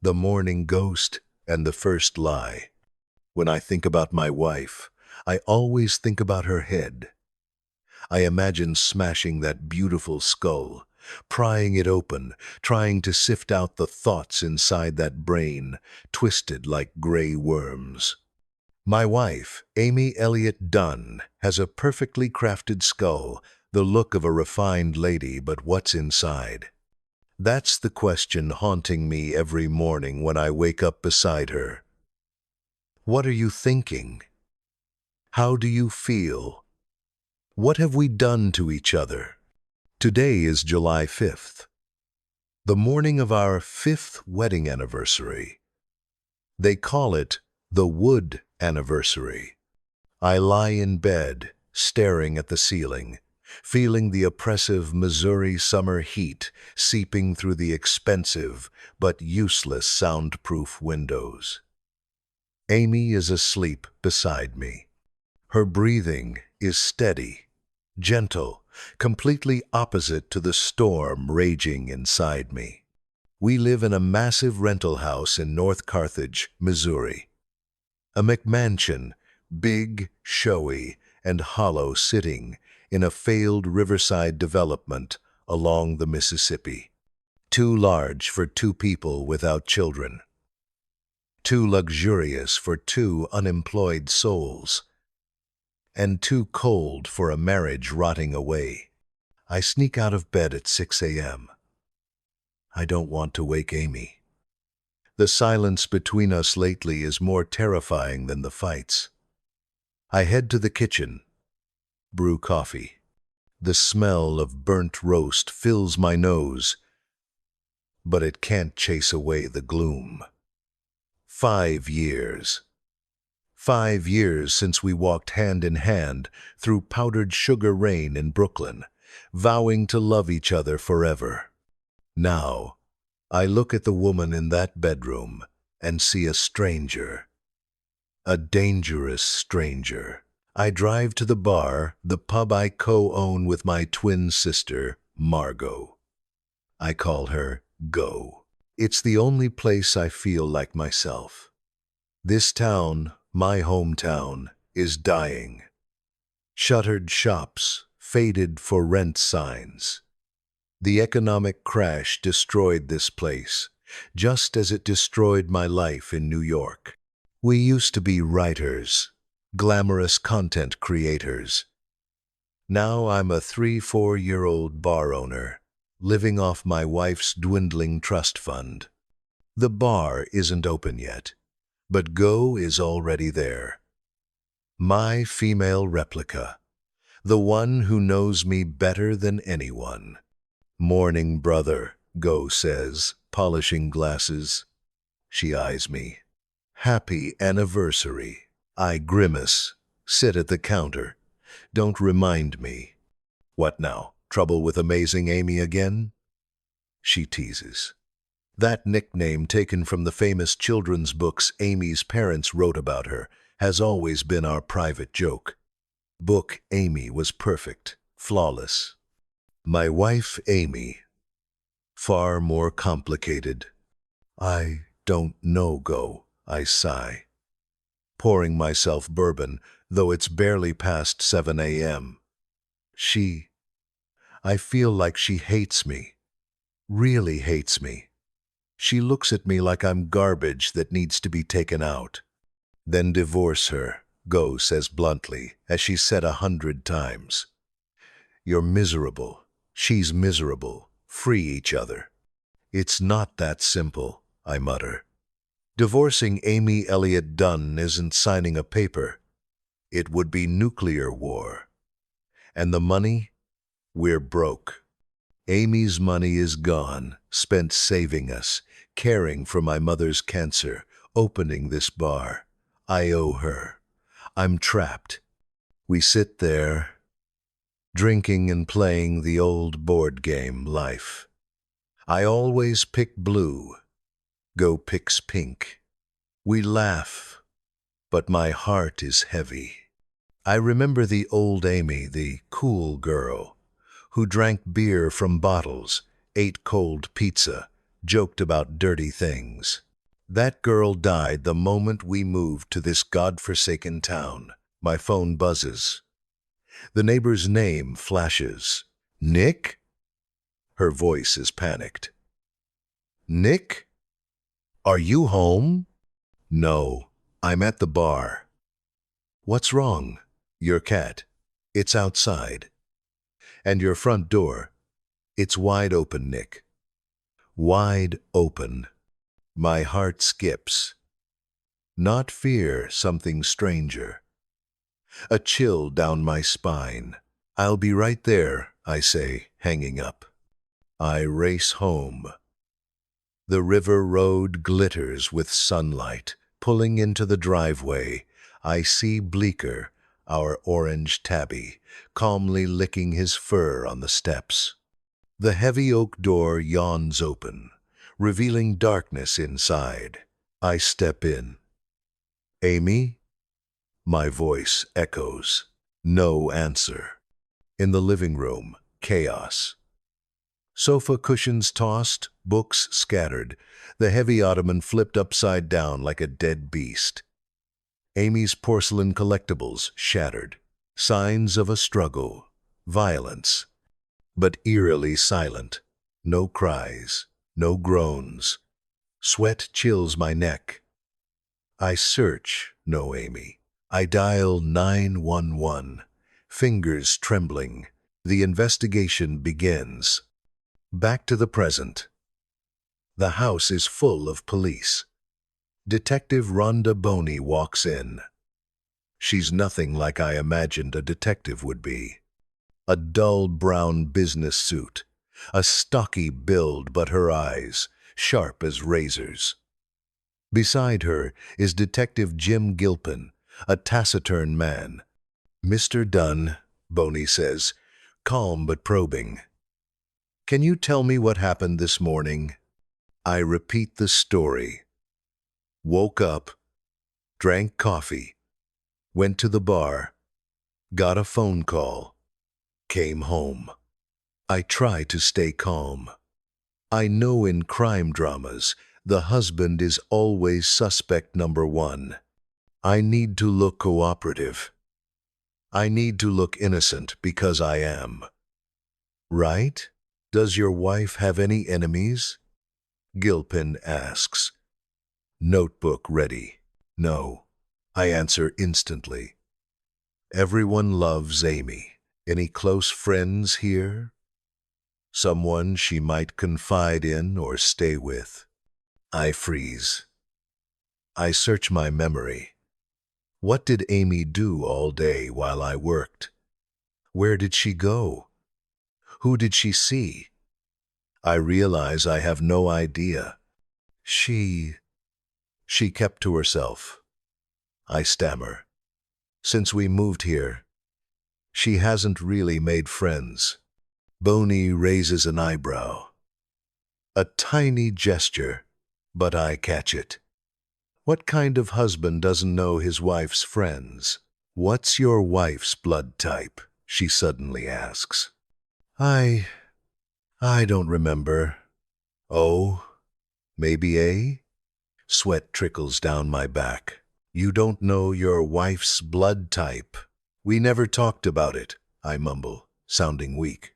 The morning ghost, and the first lie. When I think about my wife, I always think about her head. I imagine smashing that beautiful skull, prying it open, trying to sift out the thoughts inside that brain, twisted like gray worms. My wife, Amy Elliott Dunn, has a perfectly crafted skull, the look of a refined lady, but what's inside? That's the question haunting me every morning when I wake up beside her. What are you thinking? How do you feel? What have we done to each other? Today is July 5th, the morning of our 5th wedding anniversary. They call it the Wood Anniversary. I lie in bed, staring at the ceiling, feeling the oppressive Missouri summer heat seeping through the expensive but useless soundproof windows. Amy is asleep beside me. Her breathing is steady, gentle, completely opposite to the storm raging inside me. We live in a massive rental house in North Carthage, Missouri. A McMansion, big, showy, and hollow, sitting in a failed riverside development along the Mississippi. Too large for two people without children. Too luxurious for two unemployed souls. And too cold for a marriage rotting away. I sneak out of bed at 6 a.m. I don't want to wake Amy. The silence between us lately is more terrifying than the fights. I head to the kitchen, brew coffee. The smell of burnt roast fills my nose, but it can't chase away the gloom. 5 years. 5 years since we walked hand in hand through powdered sugar rain in Brooklyn, vowing to love each other forever. Now, I look at the woman in that bedroom and see a stranger. A dangerous stranger. I drive to the bar, the pub I co-own with my twin sister, Margot. I call her Go. It's the only place I feel like myself. This town, my hometown, is dying. Shuttered shops, faded for rent signs. The economic crash destroyed this place, just as it destroyed my life in New York. We used to be writers, glamorous content creators. Now I'm a 3-4-year-old bar owner, living off my wife's dwindling trust fund. The bar isn't open yet, but Go is already there. My female replica, the one who knows me better than anyone. "Morning, brother," Go says, polishing glasses. She eyes me. "Happy anniversary." I grimace, sit at the counter. "Don't remind me." "What now? Trouble with Amazing Amy again?" She teases. That nickname, taken from the famous children's books Amy's parents wrote about her, has always been our private joke. Book Amy was perfect, flawless. My wife, Amy, far more complicated. I don't know, Go, I sigh, pouring myself bourbon, though it's barely past 7 a.m. I feel like she hates me, really hates me. She looks at me like I'm garbage that needs to be taken out. "Then divorce her," Go says bluntly, as she's said 100 times. "You're miserable. She's miserable. Free each other." "It's not that simple," I mutter. "Divorcing Amy Elliott Dunn isn't signing a paper. It would be nuclear war. And the money? We're broke. Amy's money is gone, spent saving us, caring for my mother's cancer, opening this bar. I owe her. I'm trapped." We sit there, drinking and playing the old board game, life. I always pick blue. Go picks pink. We laugh, but my heart is heavy. I remember the old Amy, the cool girl, who drank beer from bottles, ate cold pizza, joked about dirty things. That girl died the moment we moved to this godforsaken town. My phone buzzes. The neighbor's name flashes. Nick? Her voice is panicked. Nick? Are you home? No, I'm at the bar. What's wrong? Your cat. It's outside. And your front door. It's wide open, Nick. Wide open. My heart skips. Not fear, something stranger. A chill down my spine. I'll be right there, I say, hanging up. I race home. The river road glitters with sunlight. Pulling into the driveway, I see Bleecker, our orange tabby, calmly licking his fur on the steps. The heavy oak door yawns open, revealing darkness inside. I step in. Amy? My voice echoes. No answer. In the living room, chaos. Sofa cushions tossed, books scattered, the heavy ottoman flipped upside down like a dead beast. Amy's porcelain collectibles shattered. Signs of a struggle, violence, but eerily silent. No cries, no groans. Sweat chills my neck. I search, no Amy. I dial 911, fingers trembling. The investigation begins. Back to the present. The house is full of police. Detective Rhonda Boney walks in. She's nothing like I imagined a detective would be. A dull brown business suit, a stocky build, but her eyes, sharp as razors. Beside her is Detective Jim Gilpin, a taciturn man. Mr. Dunn, Boney says, calm but probing. Can you tell me what happened this morning? I repeat the story. Woke up, drank coffee, went to the bar, got a phone call, came home. I try to stay calm. I know in crime dramas, the husband is always suspect number one. I need to look cooperative. I need to look innocent because I am. Right? Does your wife have any enemies? Gilpin asks. Notebook ready. No. I answer instantly. Everyone loves Amy. Any close friends here? Someone she might confide in or stay with? I freeze. I search my memory. What did Amy do all day while I worked? Where did she go? Who did she see? I realize I have no idea. She kept to herself. I stammer. Since we moved here, she hasn't really made friends. Boney raises an eyebrow. A tiny gesture, but I catch it. What kind of husband doesn't know his wife's friends? What's your wife's blood type? She suddenly asks. I don't remember. Oh, maybe A? Sweat trickles down my back. You don't know your wife's blood type. We never talked about it, I mumble, sounding weak.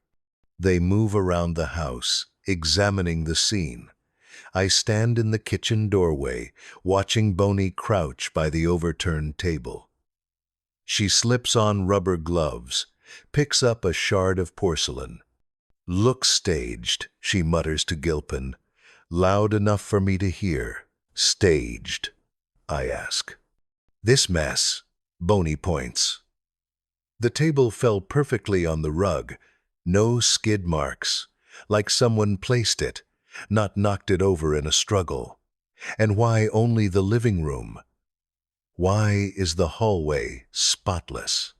They move around the house, examining the scene. I stand in the kitchen doorway, watching Boney crouch by the overturned table. She slips on rubber gloves, picks up a shard of porcelain. Looks staged, she mutters to Gilpin, loud enough for me to hear. Staged, I ask. This mess, Boney points. The table fell perfectly on the rug, no skid marks, like someone placed it, not knocked it over in a struggle. And why only the living room? Why is the hallway spotless?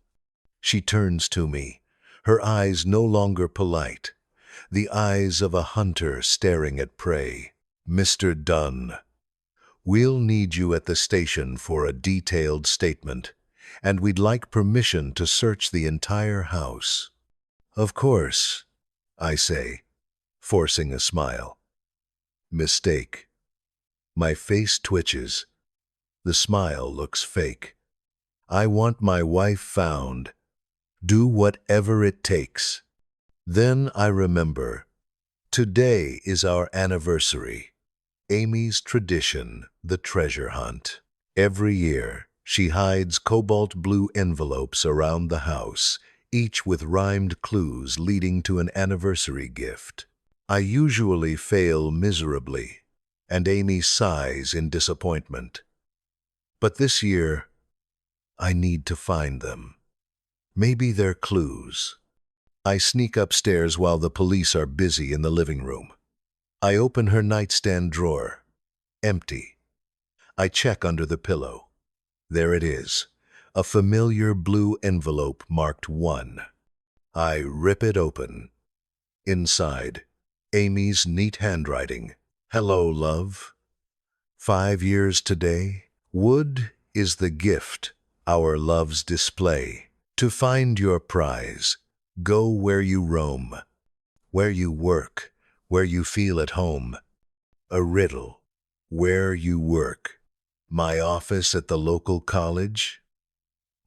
She turns to me, her eyes no longer polite, the eyes of a hunter staring at prey. Mr. Dunn, we'll need you at the station for a detailed statement, and we'd like permission to search the entire house. Of course, I say, forcing a smile. Mistake. My face twitches. The smile looks fake. I want my wife found. Do whatever it takes. Then I remember. Today is our anniversary. Amy's tradition, the treasure hunt. Every year, she hides cobalt blue envelopes around the house, each with rhymed clues leading to an anniversary gift. I usually fail miserably, and Amy sighs in disappointment. But this year, I need to find them. Maybe they're clues. I sneak upstairs while the police are busy in the living room. I open her nightstand drawer. Empty. I check under the pillow. There it is, a familiar blue envelope marked 1. I rip it open. Inside, Amy's neat handwriting. Hello, love. 5 years today. Wood is the gift, our love's display. To find your prize, go where you roam, where you work, where you feel at home. A riddle. Where you work. My office at the local college?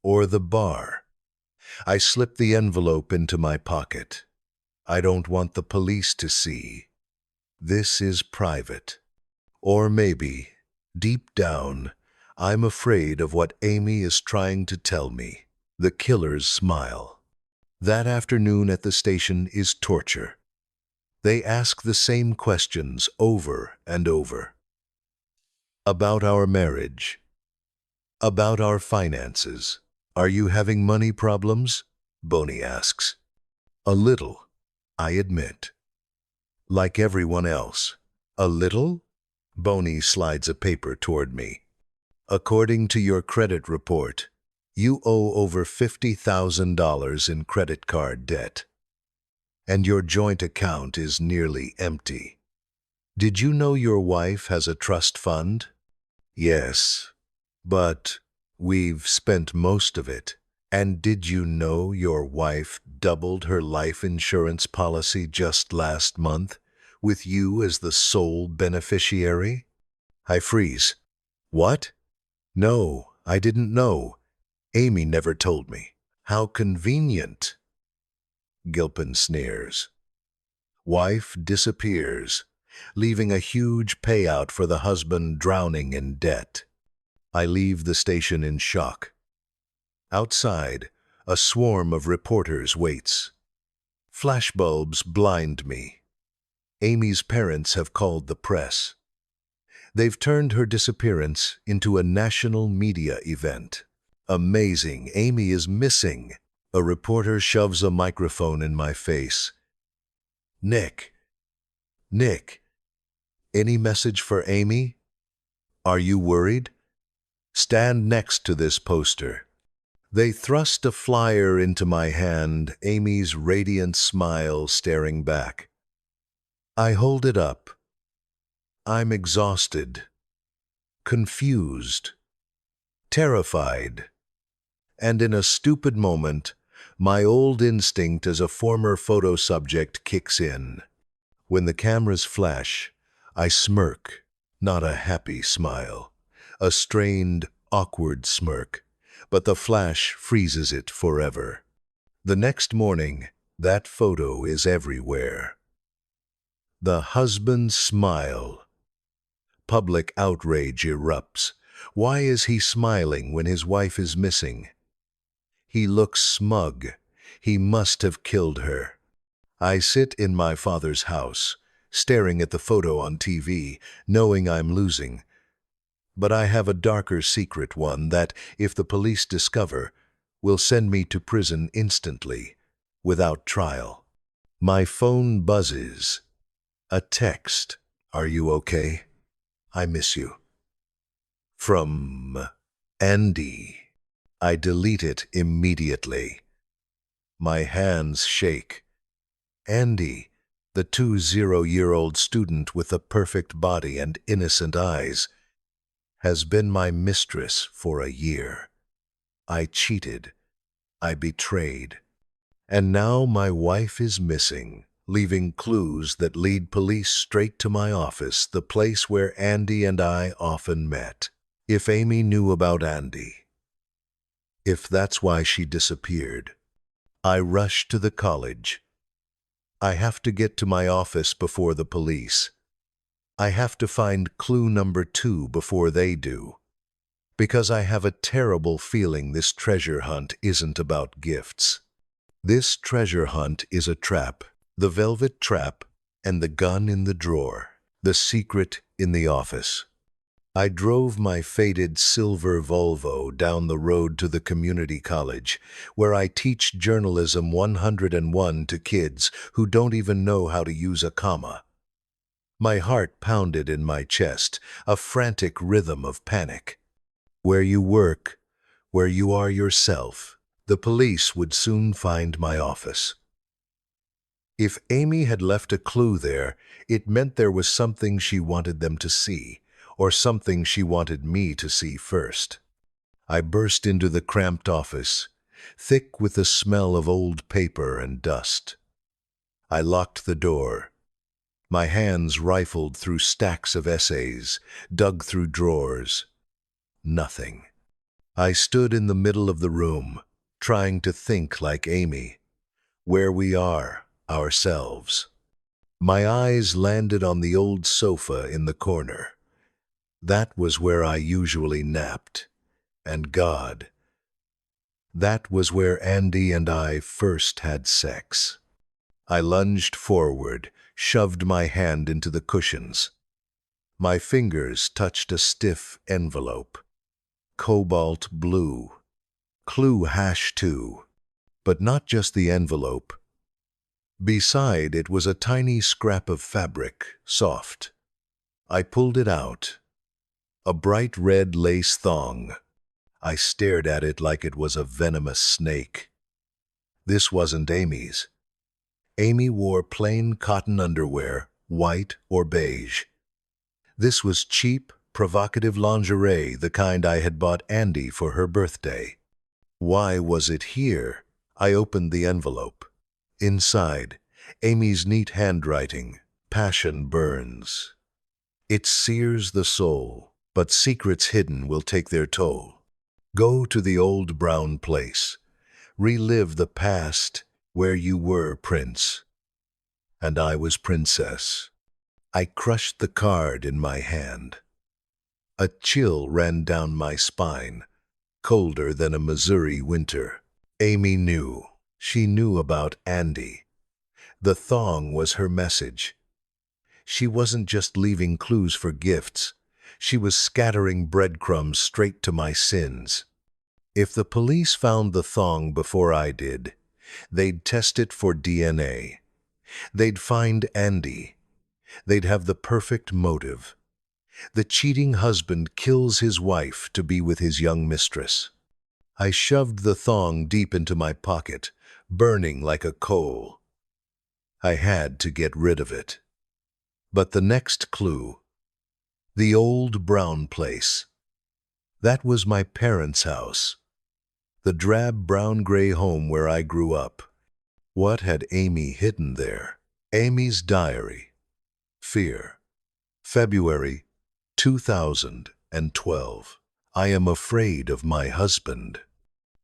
Or the bar? I slip the envelope into my pocket. I don't want the police to see. This is private. Or maybe, deep down, I'm afraid of what Amy is trying to tell me. The killer's smile. That afternoon at the station is torture. They ask the same questions over and over. About our marriage. About our finances. Are you having money problems? Boney asks. A little, I admit. Like everyone else. A little? Boney slides a paper toward me. According to your credit report, you owe over $50,000 in credit card debt. And your joint account is nearly empty. Did you know your wife has a trust fund? Yes, but we've spent most of it. And did you know your wife doubled her life insurance policy just last month, with you as the sole beneficiary? I freeze. What? No, I didn't know. Amy never told me. How convenient. Gilpin sneers. Wife disappears, leaving a huge payout for the husband drowning in debt. I leave the station in shock. Outside, a swarm of reporters waits. Flashbulbs blind me. Amy's parents have called the press. They've turned her disappearance into a national media event. Amazing, Amy is missing. A reporter shoves a microphone in my face. Nick, any message for Amy? Are you worried? Stand next to this poster. They thrust a flyer into my hand, Amy's radiant smile staring back. I hold it up. I'm exhausted, confused, terrified, and in a stupid moment, my old instinct as a former photo subject kicks in. When the cameras flash, I smirk, not a happy smile, a strained, awkward smirk, but the flash freezes it forever. The next morning, that photo is everywhere. The husband's smile. Public outrage erupts. Why is he smiling when his wife is missing? He looks smug. He must have killed her. I sit in my father's house, staring at the photo on TV, knowing I'm losing. But I have a darker secret, one that, if the police discover, will send me to prison instantly, without trial. My phone buzzes. A text. Are you okay? I miss you. From Andy. I delete it immediately. My hands shake. Andy, the 20-year-old student with a perfect body and innocent eyes, has been my mistress for a year. I cheated. I betrayed. And now my wife is missing, leaving clues that lead police straight to my office, the place where Andy and I often met. If Amy knew about Andy, if that's why she disappeared, I rushed to the college. I have to get to my office before the police. I have to find clue number 2 before they do. Because I have a terrible feeling this treasure hunt isn't about gifts. This treasure hunt is a trap. The velvet trap and the gun in the drawer. The secret in the office. I drove my faded silver Volvo down the road to the community college, where I teach journalism 101 to kids who don't even know how to use a comma. My heart pounded in my chest, a frantic rhythm of panic. Where you work, where you are yourself, the police would soon find my office. If Amy had left a clue there, it meant there was something she wanted them to see, or something she wanted me to see first. I burst into the cramped office, thick with the smell of old paper and dust. I locked the door. My hands rifled through stacks of essays, dug through drawers. Nothing. I stood in the middle of the room, trying to think like Amy, where we are, ourselves. My eyes landed on the old sofa in the corner. That was where I usually napped. And God, that was where Andy and I first had sex. I lunged forward, shoved my hand into the cushions. My fingers touched a stiff envelope. Cobalt blue. Clue #2. But not just the envelope. Beside it was a tiny scrap of fabric, soft. I pulled it out. A bright red lace thong. I stared at it like it was a venomous snake. This wasn't Amy's. Amy wore plain cotton underwear, white or beige. This was cheap, provocative lingerie, the kind I had bought Andy for her birthday. Why was it here? I opened the envelope. Inside, Amy's neat handwriting, "Passion burns. It sears the soul, but secrets hidden will take their toll. Go to the old brown place. Relive the past where you were prince. And I was princess." I crushed the card in my hand. A chill ran down my spine, colder than a Missouri winter. Amy knew. She knew about Andy. The thong was her message. She wasn't just leaving clues for gifts. She was scattering breadcrumbs straight to my sins. If the police found the thong before I did, they'd test it for DNA. They'd find Andy. They'd have the perfect motive. The cheating husband kills his wife to be with his young mistress. I shoved the thong deep into my pocket, burning like a coal. I had to get rid of it. But the next clue, the old brown place. That was my parents' house. The drab brown-gray home where I grew up. What had Amy hidden there? Amy's diary. Fear. February 2012. I am afraid of my husband.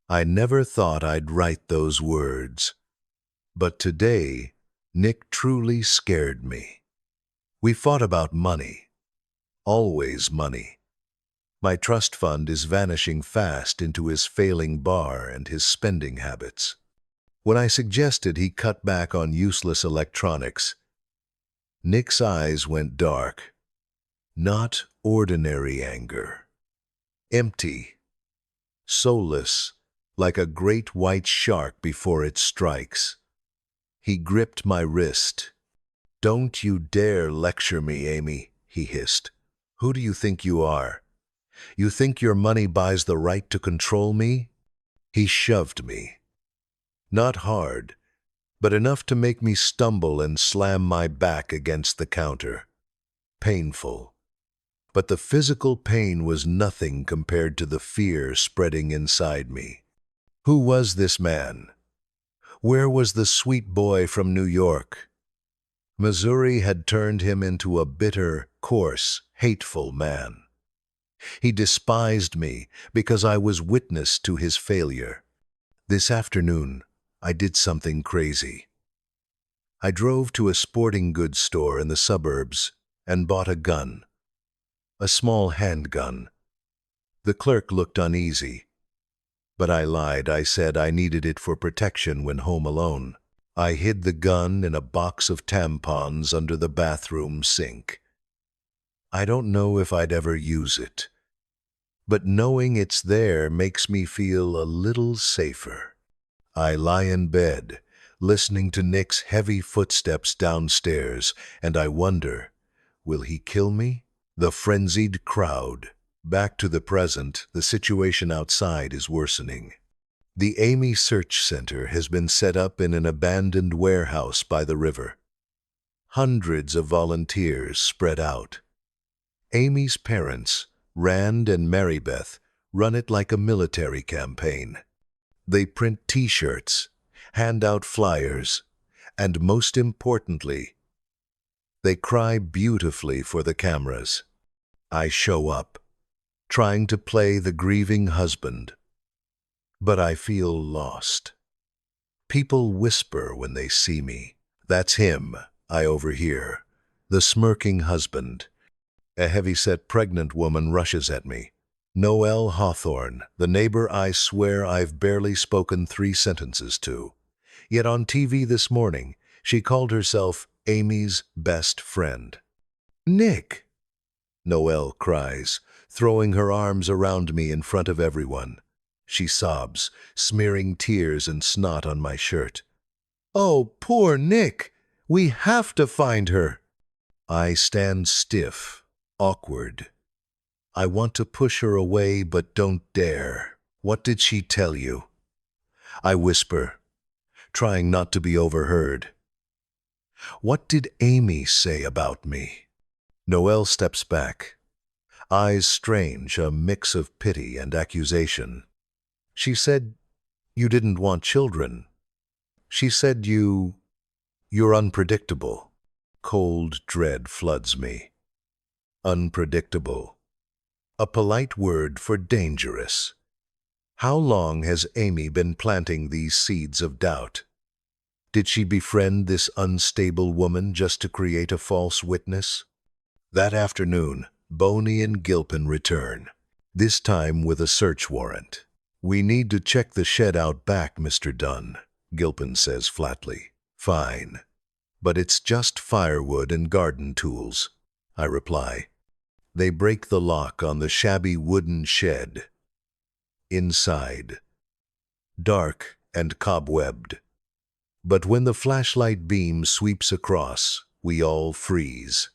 I never thought I'd write those words. But today, Nick truly scared me. We fought about money. Always money. My trust fund is vanishing fast into his failing bar and his spending habits. When I suggested he cut back on useless electronics, Nick's eyes went dark. Not ordinary anger. Empty. Soulless, like a great white shark before it strikes. He gripped my wrist. "Don't you dare lecture me, Amy," he hissed. "Who do you think you are? You think your money buys the right to control me?" He shoved me. Not hard, but enough to make me stumble and slam my back against the counter. Painful. But the physical pain was nothing compared to the fear spreading inside me. Who was this man? Where was the sweet boy from New York? Missouri had turned him into a bitter, coarse, hateful man. He despised me because I was witness to his failure. This afternoon, I did something crazy. I drove to a sporting goods store in the suburbs and bought a gun, a small handgun. The clerk looked uneasy, but I lied. I said I needed it for protection when home alone. I hid the gun in a box of tampons under the bathroom sink. I don't know if I'd ever use it, but knowing it's there makes me feel a little safer. I lie in bed, listening to Nick's heavy footsteps downstairs, and I wonder, will he kill me? The frenzied crowd. Back to the present, the situation outside is worsening. The Amy Search Center has been set up in an abandoned warehouse by the river. Hundreds of volunteers spread out. Amy's parents, Rand and Marybeth, run it like a military campaign. They print T-shirts, hand out flyers, and most importantly, they cry beautifully for the cameras. I show up, trying to play the grieving husband, but I feel lost. People whisper when they see me. That's him, I overhear, the smirking husband. A heavy-set pregnant woman rushes at me. Noelle Hawthorne, the neighbor I swear I've barely spoken 3 sentences to. Yet on TV this morning, she called herself Amy's best friend. "Nick!" Noelle cries, throwing her arms around me in front of everyone. She sobs, smearing tears and snot on my shirt. "Oh, poor Nick! We have to find her!" I stand stiff, awkward. I want to push her away, but don't dare. "What did she tell you?" I whisper, trying not to be overheard. "What did Amy say about me?" Noelle steps back, eyes strange, a mix of pity and accusation. "She said you didn't want children. She said you're unpredictable." Cold dread floods me. Unpredictable. A polite word for dangerous. How long has Amy been planting these seeds of doubt? Did she befriend this unstable woman just to create a false witness? That afternoon, Boney and Gilpin return, this time with a search warrant. "We need to check the shed out back, Mr. Dunn," Gilpin says flatly. "Fine. But it's just firewood and garden tools," I reply. They break the lock on the shabby wooden shed. Inside, dark and cobwebbed. But when the flashlight beam sweeps across, we all freeze.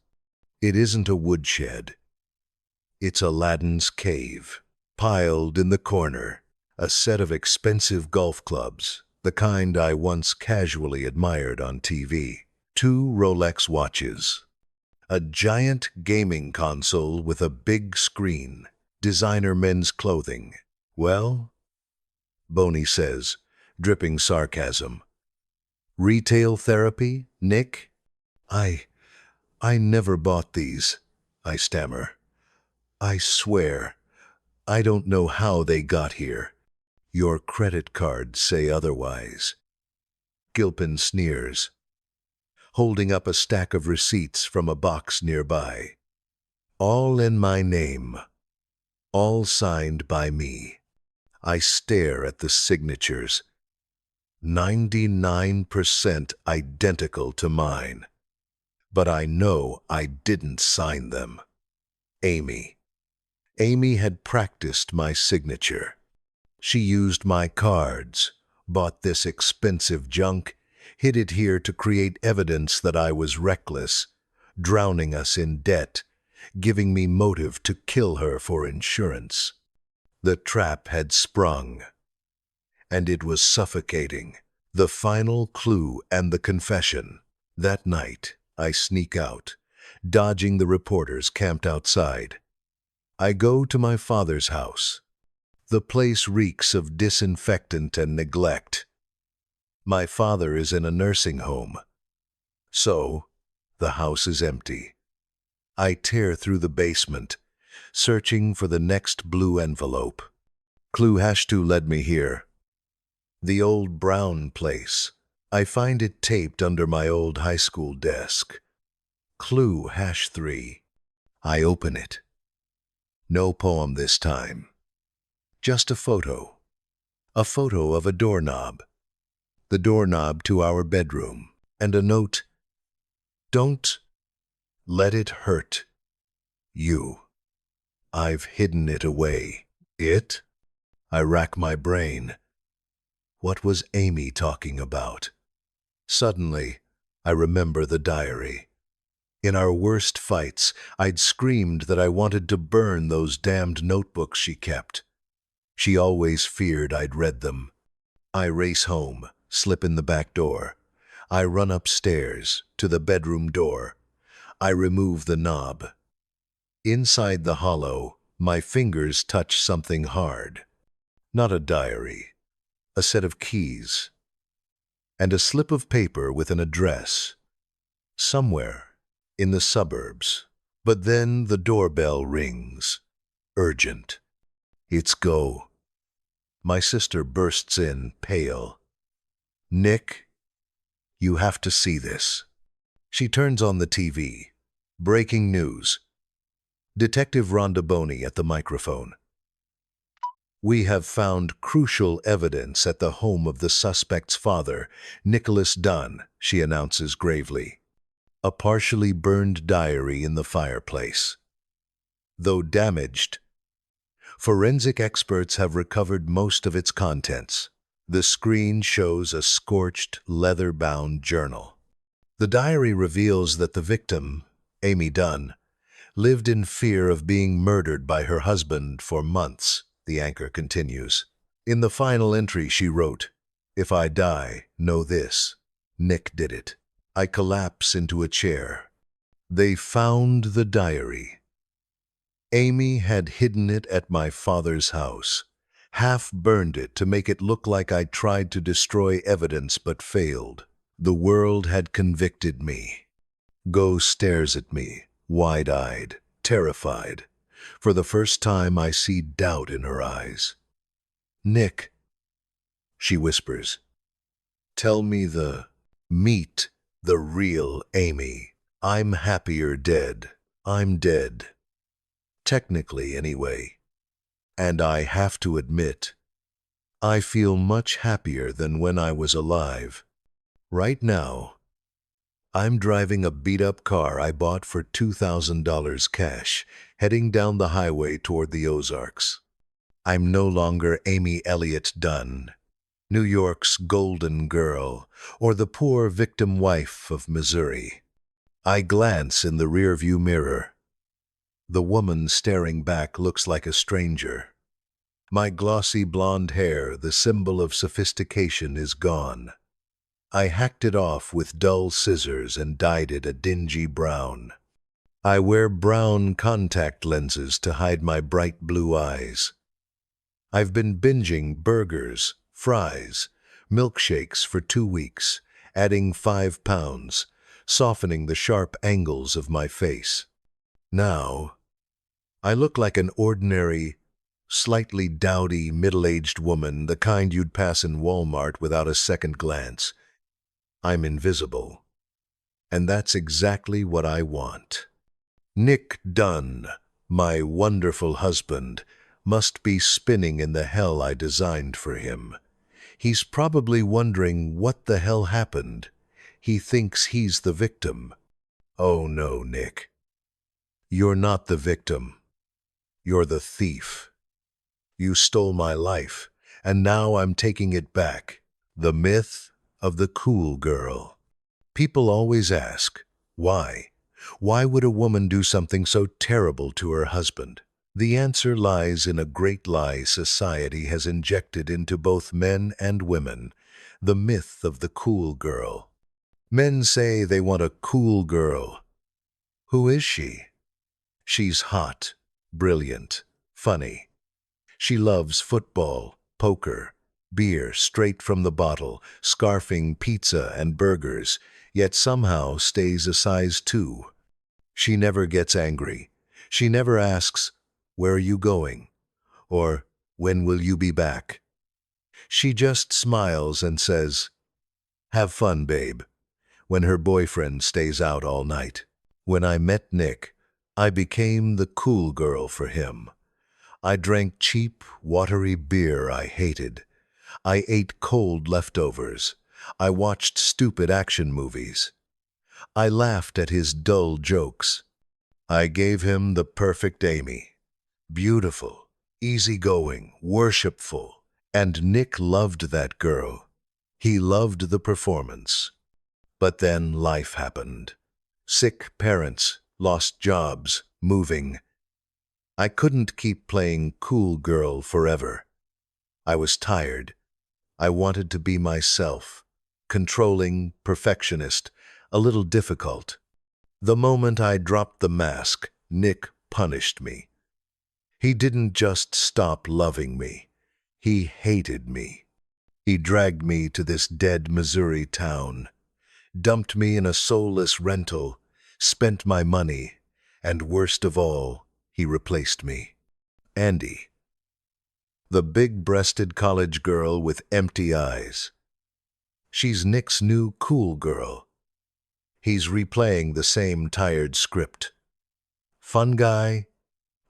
It isn't a woodshed. It's Aladdin's cave. Piled in the corner, a set of expensive golf clubs, the kind I once casually admired on TV. 2 Rolex watches. A giant gaming console with a big screen. Designer men's clothing. "Well?" Boney says, dripping sarcasm. "Retail therapy, Nick?" I never bought these," I stammer. "I swear, I don't know how they got here. Your credit cards say otherwise." Gilpin sneers, holding up a stack of receipts from a box nearby. All in my name, all signed by me. I stare at the signatures. 99% identical to mine. But I know I didn't sign them. Amy. Amy had practiced my signature. She used my cards, bought this expensive junk, hid it here to create evidence that I was reckless, drowning us in debt, giving me motive to kill her for insurance. The trap had sprung, and it was suffocating. The final clue and the confession. That night, I sneak out, dodging the reporters camped outside. I go to my father's house. The place reeks of disinfectant and neglect. My father is in a nursing home. So, The house is empty. I tear through the basement, searching for the next blue envelope. Clue #2 led me here. The old brown place. I find it taped under my old high school desk. Clue #3. I open it. No poem this time. Just a photo. A photo of a doorknob. The doorknob to our bedroom. And a note. Don't let it hurt you. I've hidden it away. It? I rack my brain. What was Amy talking about? Suddenly, I remember the diary. In our worst fights, I'd screamed that I wanted to burn those damned notebooks she kept. She always feared I'd read them. I race home, slip in the back door. I run upstairs to the bedroom door. I remove the knob. Inside the hollow, my fingers touch something hard. Not a diary, a set of keys, and a slip of paper with an address. Somewhere in the suburbs. But then the doorbell rings. Urgent. It's go. My sister bursts in, pale. Nick, you have to see this. She turns on the TV. Breaking news. Detective Rhonda Boney at the microphone. We have found crucial evidence at the home of the suspect's father, Nicholas Dunn, she announces gravely. A partially burned diary in the fireplace. Though damaged, forensic experts have recovered most of its contents. The screen shows a scorched, leather-bound journal. The diary reveals that the victim, Amy Dunn, lived in fear of being murdered by her husband for months, the anchor continues. In the final entry she wrote, "If I die, know this. Nick did it." I collapse into a chair. They found the diary. Amy had hidden it at my father's house, half burned it to make it look like I tried to destroy evidence but failed. The world had convicted me. Go stares at me, wide-eyed, terrified. For the first time I see doubt in her eyes. Nick, she whispers, tell me meet the real Amy. I'm happier dead. I'm dead. Technically, anyway. And I have to admit, I feel much happier than when I was alive. Right now, I'm driving a beat-up car I bought for $2,000 cash, heading down the highway toward the Ozarks. I'm no longer Amy Elliott Dunn, New York's golden girl, or the poor victim wife of Missouri. I glance in the rearview mirror. The woman staring back looks like a stranger. My glossy blonde hair, the symbol of sophistication, is gone. I hacked it off with dull scissors and dyed it a dingy brown. I wear brown contact lenses to hide my bright blue eyes. I've been binging burgers, fries, milkshakes for 2 weeks, adding 5 pounds, softening the sharp angles of my face. Now, I look like an ordinary, slightly dowdy, middle-aged woman, the kind you'd pass in Walmart without a second glance. I'm invisible. And that's exactly what I want. Nick Dunn, my wonderful husband, must be spinning in the hell I designed for him. He's probably wondering what the hell happened. He thinks he's the victim. Oh no, Nick. You're not the victim. You're the thief. You stole my life, and now I'm taking it back. The myth of the cool girl. People always ask, why? Why would a woman do something so terrible to her husband? The answer lies in a great lie society has injected into both men and women, the myth of the cool girl. Men say they want a cool girl. Who is she? She's hot, brilliant, funny. She loves football, poker, Beer straight from the bottle, scarfing pizza and burgers, yet somehow stays a size 2. She never gets angry. She never asks, "Where are you going?" or "When will you be back?" She just smiles and says, "Have fun, babe," when her boyfriend stays out all night. When I met Nick, I became the cool girl for him. I drank cheap, watery beer I hated. I ate cold leftovers. I watched stupid action movies. I laughed at his dull jokes. I gave him the perfect Amy. Beautiful, easygoing, worshipful. And Nick loved that girl. He loved the performance. But then life happened. Sick parents, lost jobs, moving. I couldn't keep playing cool girl forever. I was tired. I wanted to be myself. Controlling, perfectionist, a little difficult. The moment I dropped the mask, Nick punished me. He didn't just stop loving me. He hated me. He dragged me to this dead Missouri town, dumped me in a soulless rental, spent my money, and worst of all, he replaced me. Andy, the big-breasted college girl with empty eyes. She's Nick's new cool girl. He's replaying the same tired script. Fun guy,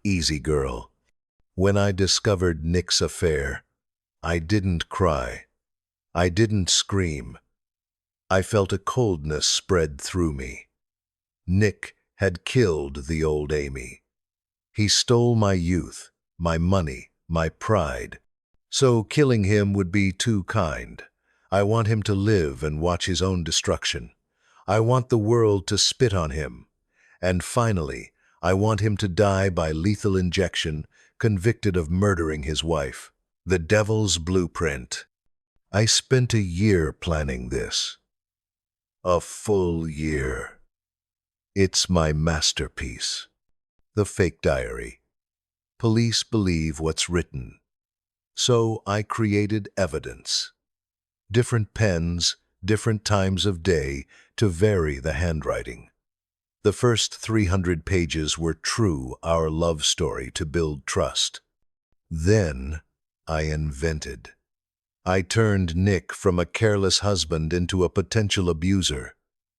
easy girl. When I discovered Nick's affair, I didn't cry. I didn't scream. I felt a coldness spread through me. Nick had killed the old Amy. He stole my youth, my money, my pride. So killing him would be too kind. I want him to live and watch his own destruction. I want the world to spit on him. And finally, I want him to die by lethal injection, convicted of murdering his wife. The Devil's Blueprint. I spent a year planning this. A full year. It's my masterpiece. The fake diary. Police believe what's written. So I created evidence. Different pens, different times of day to vary the handwriting. The first 300 pages were true, our love story to build trust. Then I invented. I turned Nick from a careless husband into a potential abuser.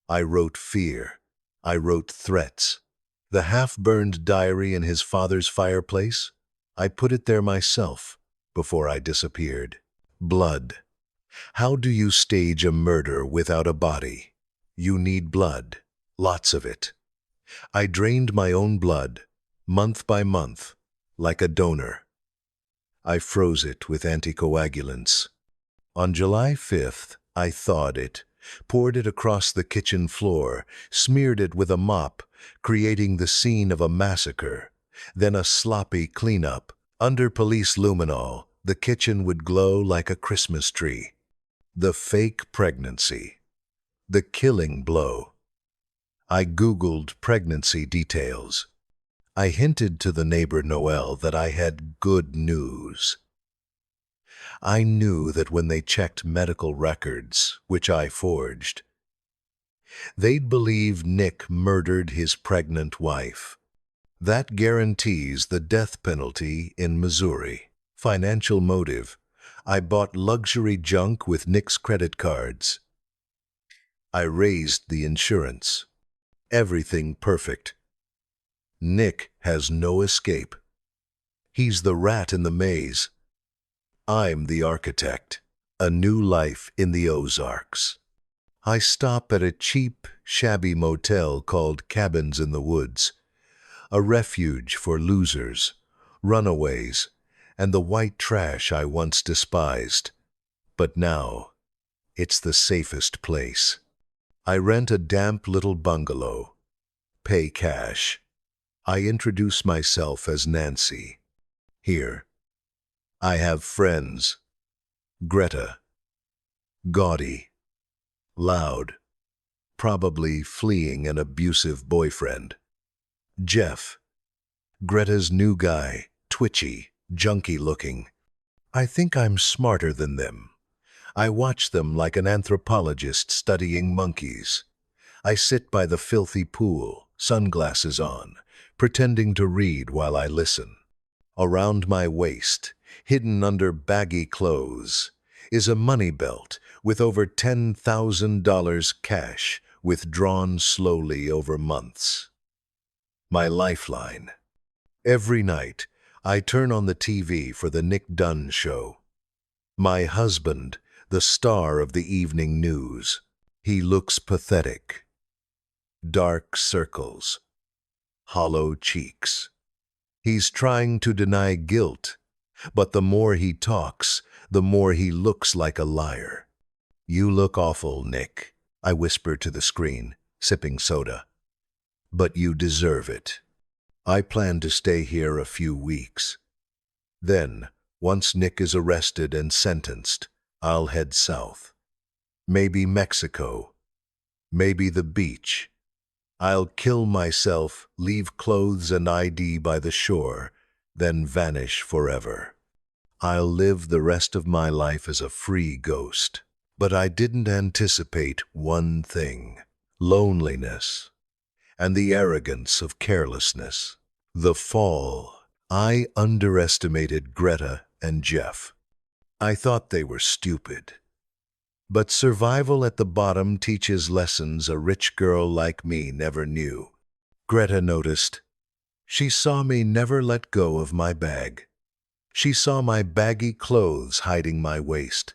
I wrote fear. I wrote threats. The half-burned diary in his father's fireplace, I put it there myself before I disappeared. Blood. How do you stage a murder without a body? You need blood. Lots of it. I drained my own blood, month by month, like a donor. I froze it with anticoagulants. On July 5th, I thawed it, poured it across the kitchen floor, smeared it with a mop, creating the scene of a massacre. Then a sloppy cleanup. Under police luminol, the kitchen would glow like a Christmas tree. The fake pregnancy. The killing blow. I Googled pregnancy details. I hinted to the neighbor Noel that I had good news. I knew that when they checked medical records, which I forged, they'd believe Nick murdered his pregnant wife. That guarantees the death penalty in Missouri. Financial motive. I bought luxury junk with Nick's credit cards. I raised the insurance. Everything perfect. Nick has no escape. He's the rat in the maze. I'm the architect. A new life in the Ozarks. I stop at a cheap, shabby motel called Cabins in the Woods, a refuge for losers, runaways, and the white trash I once despised. But now, it's the safest place. I rent a damp little bungalow, pay cash. I introduce myself as Nancy. Here, I have friends. Greta. Gaudy. Loud. Probably fleeing an abusive boyfriend. Jeff. Greta's new guy, twitchy, junky looking. I think I'm smarter than them. I watch them like an anthropologist studying monkeys. I sit by the filthy pool, sunglasses on, pretending to read while I listen. Around my waist, hidden under baggy clothes, is a money belt with over $10,000 cash withdrawn slowly over months. My lifeline. Every night, I turn on the TV for the Nick Dunn Show. My husband, the star of the evening news. He looks pathetic. Dark circles, hollow cheeks. He's trying to deny guilt, but the more he talks, the more he looks like a liar. You look awful, Nick, I whisper to the screen, sipping soda. But you deserve it. I plan to stay here a few weeks. Then, once Nick is arrested and sentenced, I'll head south. Maybe Mexico. Maybe the beach. I'll kill myself, leave clothes and ID by the shore, then vanish forever. I'll live the rest of my life as a free ghost. But I didn't anticipate one thing: loneliness and the arrogance of carelessness. The fall. I underestimated Greta and Jeff. I thought they were stupid. But survival at the bottom teaches lessons a rich girl like me never knew. Greta noticed. She saw me never let go of my bag. She saw my baggy clothes hiding my waist.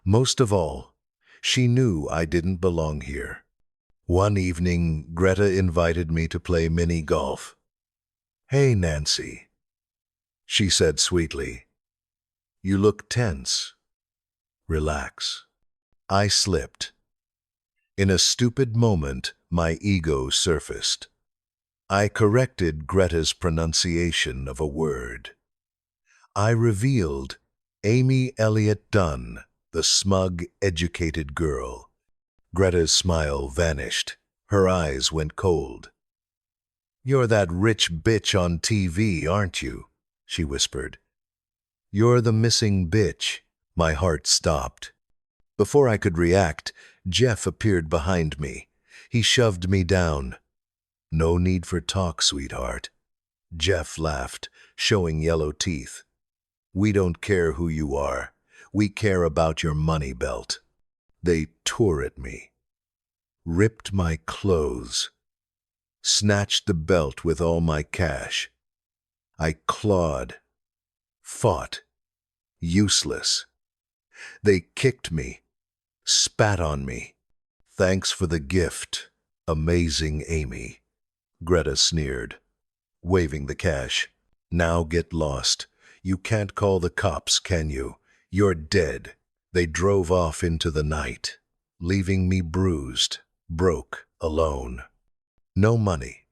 Most of all, she knew I didn't belong here. One evening, Greta invited me to play mini golf. "Hey, Nancy," she said sweetly. "You look tense. Relax." I slipped. In a stupid moment, my ego surfaced. I corrected Greta's pronunciation of a word. I revealed Amy Elliott Dunn, the smug, educated girl. Greta's smile vanished. Her eyes went cold. "You're that rich bitch on TV, aren't you?" she whispered. "You're the missing bitch." My heart stopped. Before I could react, Jeff appeared behind me. He shoved me down. "No need for talk, sweetheart." Jeff laughed, showing yellow teeth. "We don't care who you are. We care about your money belt." They tore at me, ripped my clothes, snatched the belt with all my cash. I clawed, fought, useless. They kicked me, spat on me. "Thanks for the gift, amazing Amy," Greta sneered, waving the cash. "Now get lost. You can't call the cops, can you? You're dead." They drove off into the night, leaving me bruised, broke, alone. No money.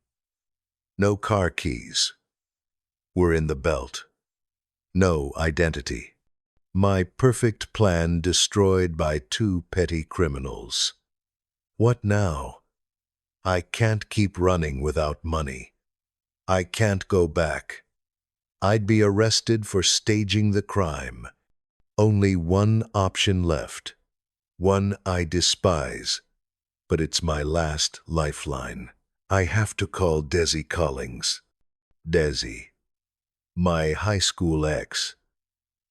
No car keys. Were in the belt. No identity. My perfect plan destroyed by two petty criminals. What now? I can't keep running without money. I can't go back. I'd be arrested for staging the crime. Only one option left. One I despise, but it's my last lifeline. I have to call Desi Collings. Desi, my high school ex,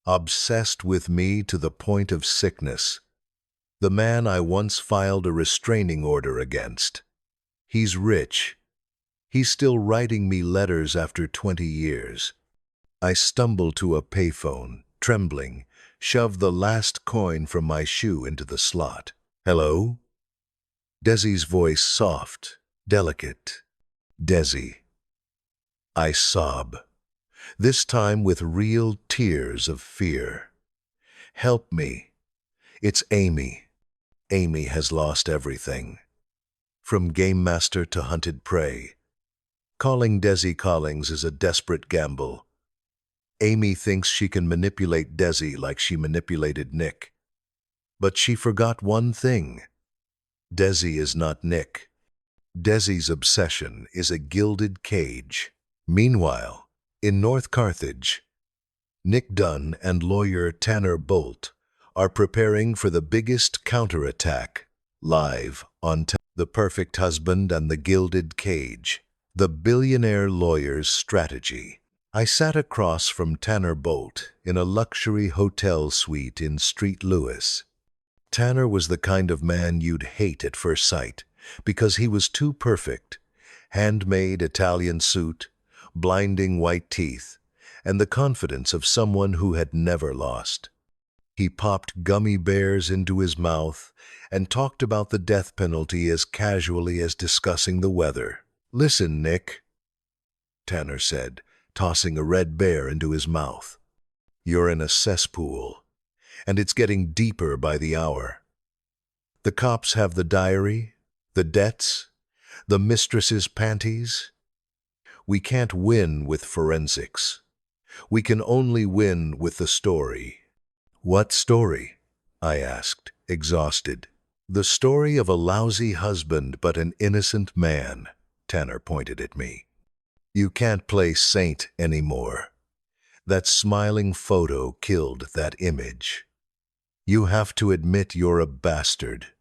obsessed with me to the point of sickness. The man I once filed a restraining order against. He's rich. He's still writing me letters after 20 years. I stumble to a payphone, trembling, shove the last coin from my shoe into the slot. "Hello?" Desi's voice soft, delicate. "Desi." I sob, this time with real tears of fear. "Help me. It's Amy. Amy has lost everything. From game master to hunted prey. Calling Desi Collings is a desperate gamble. Amy thinks she can manipulate Desi like she manipulated Nick. But she forgot one thing. Desi is not Nick. Desi's obsession is a gilded cage. Meanwhile, in North Carthage, Nick Dunn and lawyer Tanner Bolt are preparing for the biggest counterattack, live on The Perfect Husband and the Gilded Cage, the billionaire lawyer's strategy. I sat across from Tanner Bolt in a luxury hotel suite in St. Louis. Tanner was the kind of man you'd hate at first sight because he was too perfect. Handmade Italian suit, blinding white teeth, and the confidence of someone who had never lost. He popped gummy bears into his mouth and talked about the death penalty as casually as discussing the weather. "Listen, Nick," Tanner said, tossing a red bear into his mouth. "You're in a cesspool, and it's getting deeper by the hour. The cops have the diary, the debts, the mistress's panties. We can't win with forensics. We can only win with the story." "What story?" I asked, exhausted. "The story of a lousy husband but an innocent man," Tanner pointed at me. "You can't play saint anymore. That smiling photo killed that image. You have to admit you're a bastard.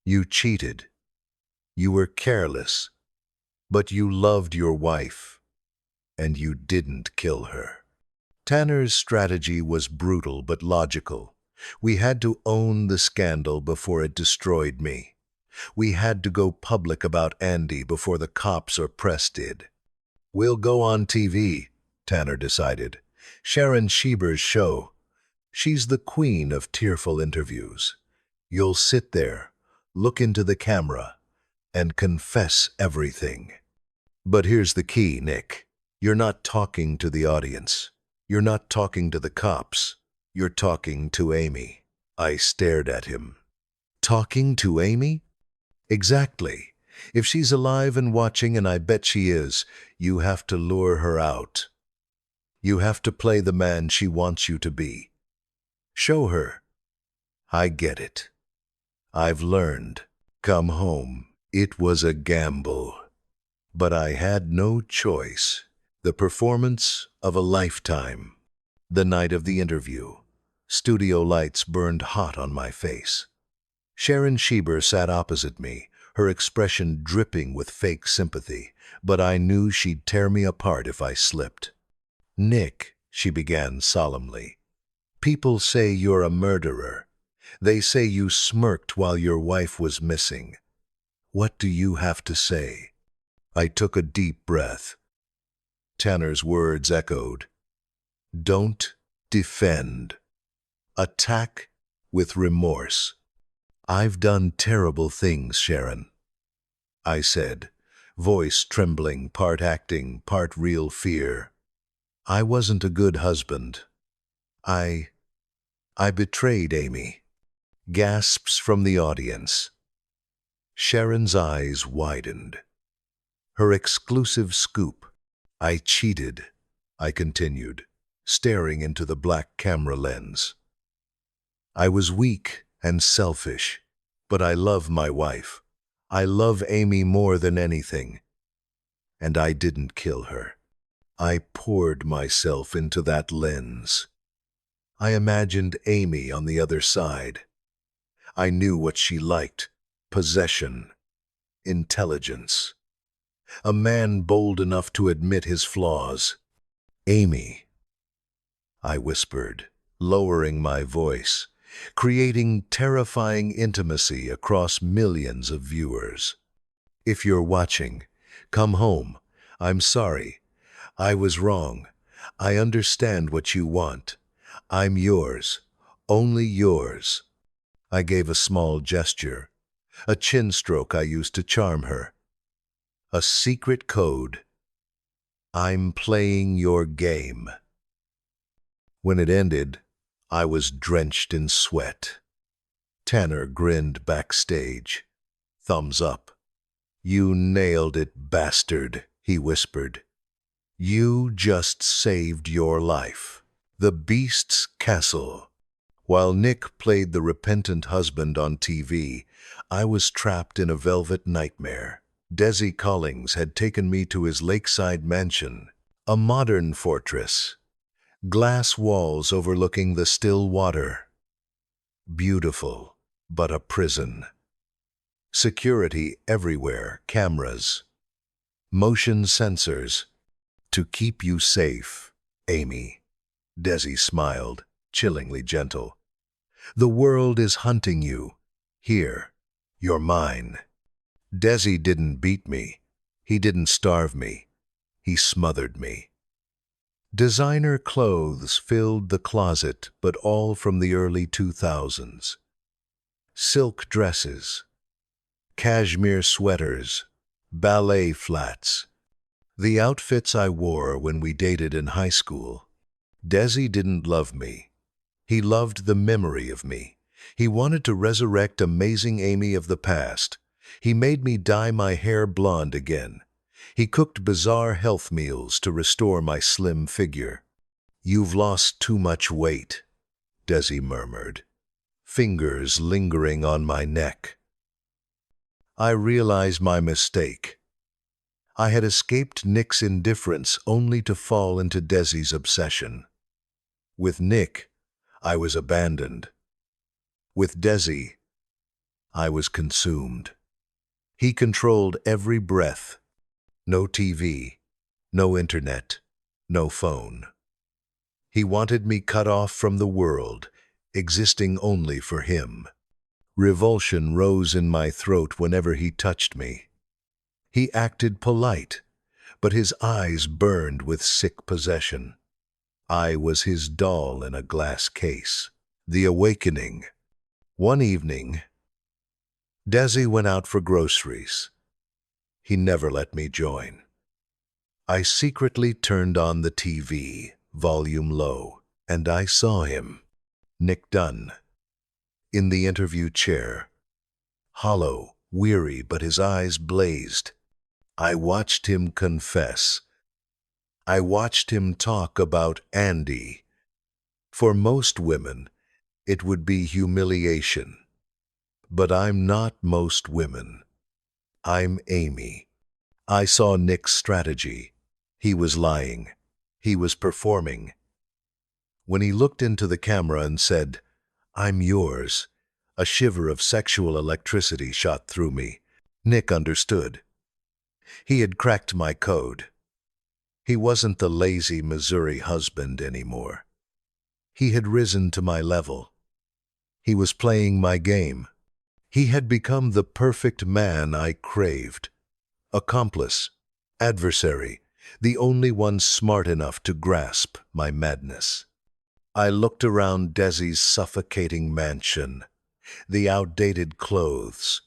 You cheated. You were careless. But you loved your wife, and you didn't kill her." Tanner's strategy was brutal but logical. We had to own the scandal before it destroyed me. We had to go public about Andy before the cops or press did. "We'll go on TV," Tanner decided. "Sharon Schieber's show. She's the queen of tearful interviews. You'll sit there, look into the camera, and confess everything. But here's the key, Nick. You're not talking to the audience. You're not talking to the cops. You're talking to Amy." I stared at him. "Talking to Amy?" "Exactly. If she's alive and watching, and I bet she is, you have to lure her out. You have to play the man she wants you to be. Show her. I get it. I've learned. Come home." It was a gamble. But I had no choice. The performance of a lifetime. The night of the interview, studio lights burned hot on my face. Sharon Schieber sat opposite me, her expression dripping with fake sympathy, but I knew she'd tear me apart if I slipped. "Nick," she began solemnly, "people say you're a murderer. They say you smirked while your wife was missing. What do you have to say?" I took a deep breath. Tanner's words echoed. "Don't defend. Attack with remorse." "I've done terrible things, Sharon," I said, voice trembling, part acting, part real fear. "I wasn't a good husband. I betrayed Amy." Gasps from the audience. Sharon's eyes widened. Her exclusive scoop. "I cheated," I continued, staring into the black camera lens. "I was weak and selfish, but I love my wife. I love Amy more than anything. And I didn't kill her. I poured myself into that lens. I imagined Amy on the other side. I knew what she liked: possession, intelligence. A man bold enough to admit his flaws. Amy," I whispered, lowering my voice, creating terrifying intimacy across millions of viewers. "If you're watching, come home. I'm sorry. I was wrong. I understand what you want. I'm yours, only yours." I gave a small gesture, a chin stroke I used to charm her. A secret code. "I'm playing your game." When it ended, I was drenched in sweat. Tanner grinned backstage. "Thumbs up." "You nailed it, bastard," he whispered. "You just saved your life." The Beast's Castle. While Nick played the repentant husband on TV, I was trapped in a velvet nightmare. Desi Collings had taken me to his lakeside mansion, a modern fortress. Glass walls overlooking the still water. Beautiful, but a prison. Security everywhere, cameras, motion sensors, to keep you safe, Amy. Desi smiled, chillingly gentle. The world is hunting you. Here, you're mine. Desi didn't beat me. He didn't starve me. He smothered me. Designer clothes filled the closet, but all from the early 2000s. Silk dresses, cashmere sweaters, ballet flats. The outfits I wore when we dated in high school. Desi didn't love me. He loved the memory of me. He wanted to resurrect amazing Amy of the past. He made me dye my hair blonde again. He cooked bizarre health meals to restore my slim figure. "You've lost too much weight," Desi murmured, fingers lingering on my neck. I realized my mistake. I had escaped Nick's indifference only to fall into Desi's obsession. With Nick, I was abandoned. With Desi, I was consumed. He controlled every breath. No TV, no internet, no phone. He wanted me cut off from the world, existing only for him. Revulsion rose in my throat whenever he touched me. He acted polite, but his eyes burned with sick possession. I was his doll in a glass case. The awakening. One evening, Desi went out for groceries. He never let me join. I secretly turned on the TV, volume low, and I saw him, Nick Dunn, in the interview chair. Hollow, weary, but his eyes blazed. I watched him confess. I watched him talk about Andy. For most women, it would be humiliation. But I'm not most women. I'm Amy. I saw Nick's strategy. He was lying. He was performing. When he looked into the camera and said, "I'm yours," a shiver of sexual electricity shot through me. Nick understood. He had cracked my code. He wasn't the lazy Missouri husband anymore. He had risen to my level. He was playing my game. He had become the perfect man I craved. Accomplice, adversary, the only one smart enough to grasp my madness. I looked around Desi's suffocating mansion, the outdated clothes,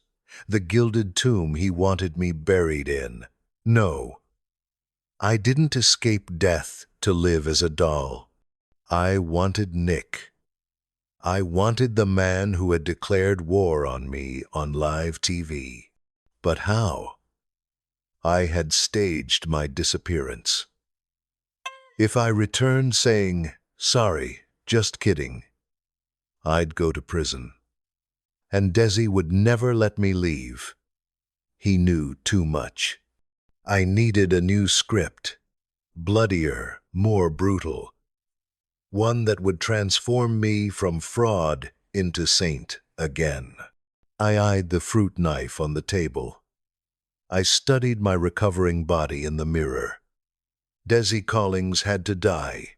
the gilded tomb he wanted me buried in. No, I didn't escape death to live as a doll. I wanted Nick. I wanted the man who had declared war on me on live TV. But how? I had staged my disappearance. If I returned saying, "Sorry, just kidding," I'd go to prison. And Desi would never let me leave. He knew too much. I needed a new script, bloodier, more brutal, one that would transform me from fraud into saint again. I eyed the fruit knife on the table. I studied my recovering body in the mirror. Desi Collings had to die.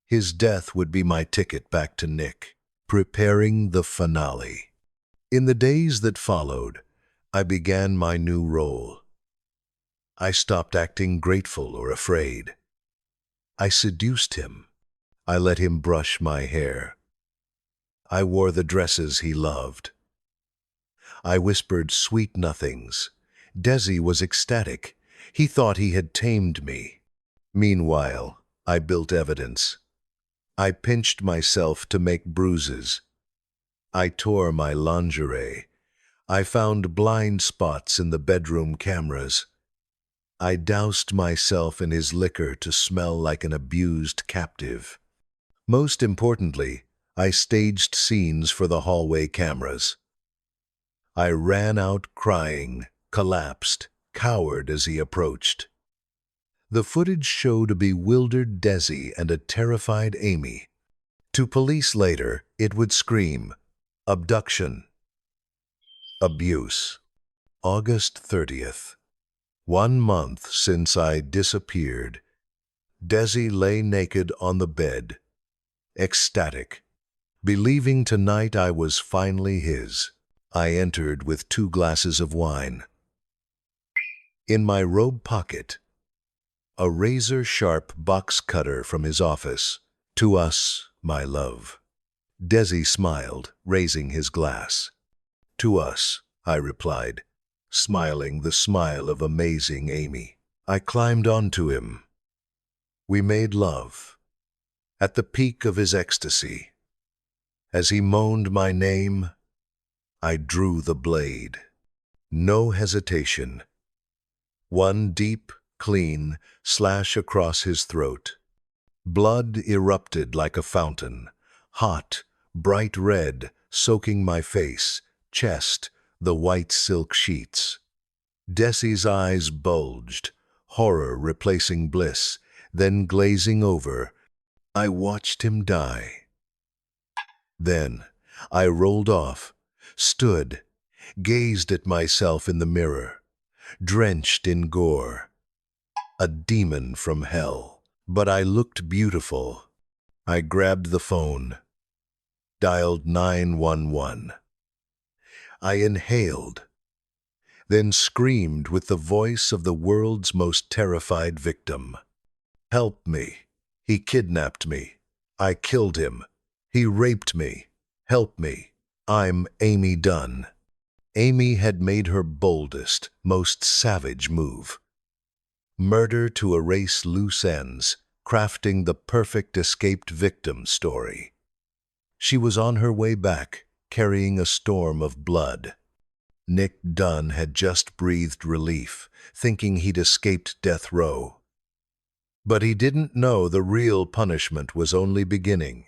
His death would be my ticket back to Nick, preparing the finale. In the days that followed, I began my new role. I stopped acting grateful or afraid. I seduced him. I let him brush my hair. I wore the dresses he loved. I whispered sweet nothings. Desi was ecstatic. He thought he had tamed me. Meanwhile, I built evidence. I pinched myself to make bruises. I tore my lingerie. I found blind spots in the bedroom cameras. I doused myself in his liquor to smell like an abused captive. Most importantly, I staged scenes for the hallway cameras. I ran out crying, collapsed, cowered as he approached. The footage showed a bewildered Desi and a terrified Amy. To police later, it would scream, abduction, abuse. August 30th. 1 month since I disappeared. Desi lay naked on the bed, ecstatic, believing tonight I was finally his. I entered with 2 glasses of wine. In my robe pocket, a razor-sharp box cutter from his office. To us, my love. Desi smiled, raising his glass. To us, I replied, smiling the smile of amazing Amy. I climbed onto him. We made love, at the peak of his ecstasy. As he moaned my name, I drew the blade. No hesitation. One deep, clean slash across his throat. Blood erupted like a fountain, hot, bright red, soaking my face, chest, the white silk sheets. Desi's eyes bulged, horror replacing bliss, then glazing over. I watched him die. Then I rolled off, stood, gazed at myself in the mirror, drenched in gore. A demon from hell. But I looked beautiful. I grabbed the phone, dialed 911. I inhaled, then screamed with the voice of the world's most terrified victim. Help me. He kidnapped me. I killed him. He raped me. Help me. I'm Amy Dunn. Amy had made her boldest, most savage move. Murder to erase loose ends, crafting the perfect escaped victim story. She was on her way back, carrying a storm of blood. Nick Dunn had just breathed relief, thinking he'd escaped death row. But he didn't know the real punishment was only beginning.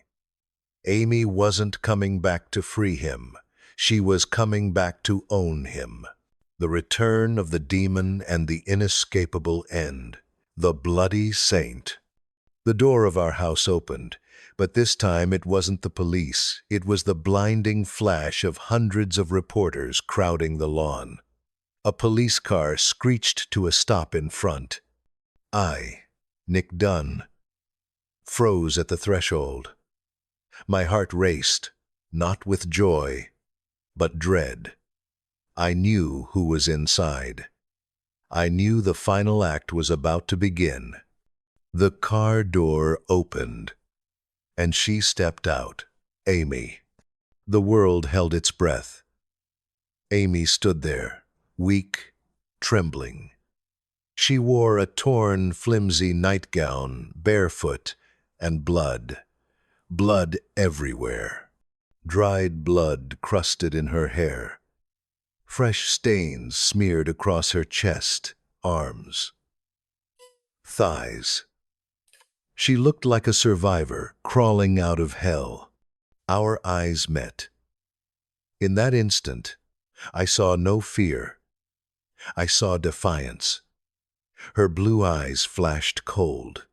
Amy wasn't coming back to free him. She was coming back to own him. The return of the demon and the inescapable end. The bloody saint. The door of our house opened, but this time it wasn't the police. It was the blinding flash of hundreds of reporters crowding the lawn. A police car screeched to a stop in front. I, Nick Dunn, froze at the threshold. My heart raced, not with joy, but dread. I knew who was inside. I knew the final act was about to begin. The car door opened, and she stepped out, Amy. The world held its breath. Amy stood there, weak, trembling. She wore a torn, flimsy nightgown, barefoot, and blood. Blood everywhere. Dried blood crusted in her hair. Fresh stains smeared across her chest, arms, thighs. She looked like a survivor crawling out of hell. Our eyes met. In that instant, I saw no fear. I saw defiance. Her blue eyes flashed cold.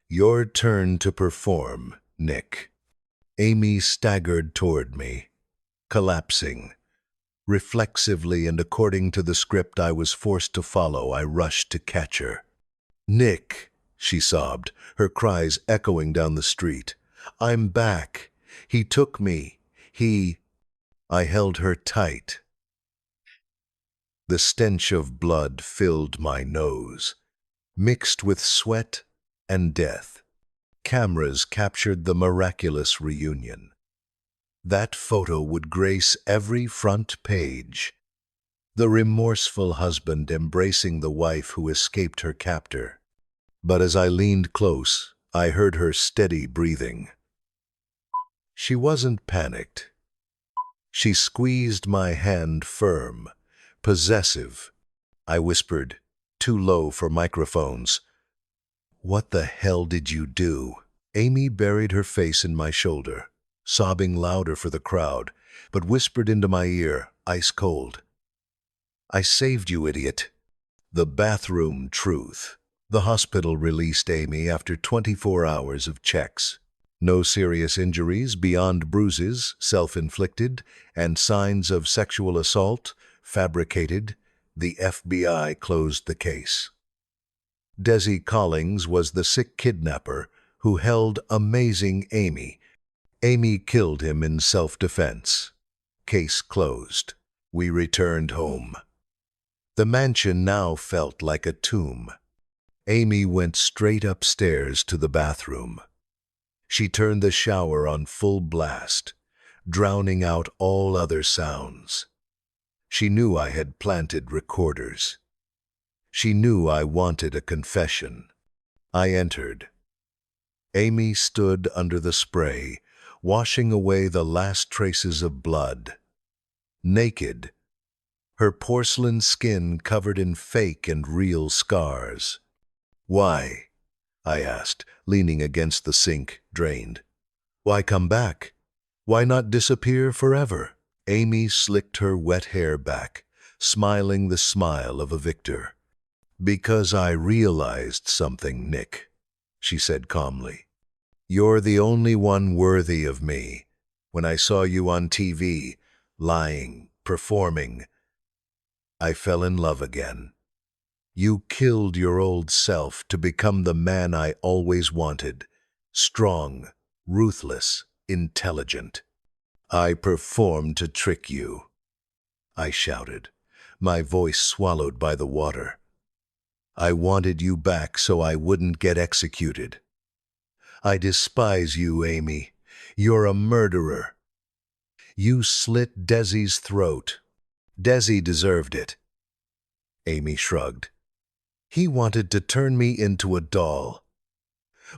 Your turn to perform, Nick. Amy staggered toward me, collapsing. Reflexively and according to the script I was forced to follow, I rushed to catch her. Nick, she sobbed, her cries echoing down the street. I'm back. He took me. I held her tight. The stench of blood filled my nose, mixed with sweat and death. Cameras captured the miraculous reunion. That photo would grace every front page. The remorseful husband embracing the wife who escaped her captor. But as I leaned close, I heard her steady breathing. She wasn't panicked. She squeezed my hand firm, possessive. I whispered, too low for microphones. What the hell did you do? Amy buried her face in my shoulder, sobbing louder for the crowd, but whispered into my ear, ice cold. I saved you, idiot. The bathroom truth. The hospital released Amy after 24 hours of checks. No serious injuries beyond bruises, self-inflicted, and signs of sexual assault, fabricated. The FBI closed the case. Desi Collings was the sick kidnapper who held Amazing Amy. Amy killed him in self-defense. Case closed. We returned home. The mansion now felt like a tomb. Amy went straight upstairs to the bathroom. She turned the shower on full blast, drowning out all other sounds. She knew I had planted recorders. She knew I wanted a confession. I entered. Amy stood under the spray, washing away the last traces of blood. Naked, her porcelain skin covered in fake and real scars. "Why?" I asked, leaning against the sink, drained. "Why come back? Why not disappear forever?" Amy slicked her wet hair back, smiling the smile of a victor. "Because I realized something, Nick," she said calmly. "You're the only one worthy of me. When I saw you on TV, lying, performing, I fell in love again. You killed your old self to become the man I always wanted. Strong, ruthless, intelligent. I performed to trick you," I shouted, my voice swallowed by the water. "I wanted you back so I wouldn't get executed. I despise you, Amy. You're a murderer. You slit Desi's throat. Desi deserved it." Amy shrugged. "He wanted to turn me into a doll.